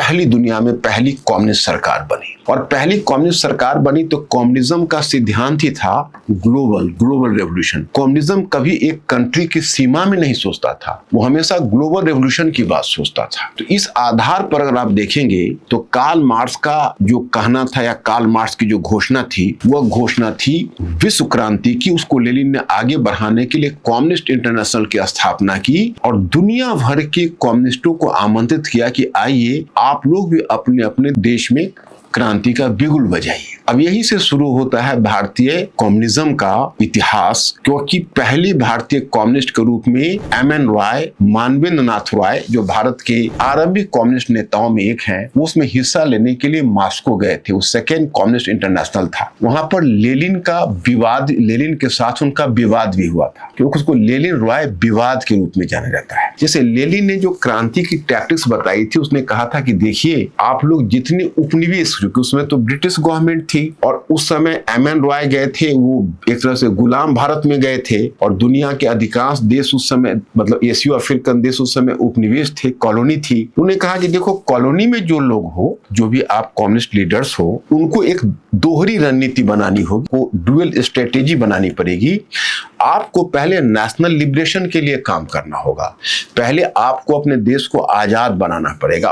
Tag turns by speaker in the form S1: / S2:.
S1: पहली दुनिया में पहली कम्युनिस्ट सरकार बनी। और पहली कम्युनिस्ट सरकार बनी तो कम्युनिज्म का सिद्धांत ही था ग्लोबल रेवोल्यूशन। कम्युनिज्म कभी एक कंट्री की सीमा में नहीं सोचता था, वो हमेशा ग्लोबल रेवोल्यूशन की बात सोचता था। तो इस आधार पर अगर आप देखेंगे तो कार्ल मार्क्स का जो कहना था या कार्ल मार्क्स की जो घोषणा थी, वह घोषणा थी विश्व क्रांति की। उसको लेनिन ने आगे बढ़ाने के लिए कम्युनिस्ट इंटरनेशनल की स्थापना की और दुनिया भर के कम्युनिस्टों को आमंत्रित किया कि आइए आप लोग भी अपने अपने देश में क्रांति का बिगुल बजाइए। अब यही से शुरू होता है भारतीय कम्युनिज्म का इतिहास, क्योंकि पहली भारतीय कम्युनिस्ट के रूप में एम.एन. रॉय, मानवेंद्र नाथ रॉय, जो भारत के आरंभिक कम्युनिस्ट नेताओं में एक हैं, वो उसमें हिस्सा लेने के लिए मॉस्को गए थे। वो सेकेंड कम्युनिस्ट इंटरनेशनल था। वहां पर लेनिन के साथ उनका विवाद भी हुआ था, क्योंकि उसको लेनिन रॉय विवाद के रूप में जाना जाता है। जैसे लेनिन ने जो क्रांति की टैक्टिक्स बताई थी, उसने कहा था कि देखिए आप लोग जितने उपनिवेश, क्योंकि उसमें तो ब्रिटिश गवर्नमेंट थी और उस समय एम.एन. रॉय गए थे, वो एक तरह से गुलाम भारत में गए थे और दुनिया के अधिकांश देश उस समय, मतलब एशियो अफ्रीकन देश उस समय उपनिवेश थे, कॉलोनी थी। उन्होंने कहा कि देखो कॉलोनी में जो लोग हो, जो भी आप कम्युनिस्ट लीडर्स हो, उनको एक दोहरी रणनीति बनानी होगी, वो डुअल स्ट्रेटेजी बनानी पड़ेगी। आपको पहले नेशनल लिबरेशन के लिए काम करना होगा, पहले आपको अपने देश को आजाद बनाना पड़ेगा,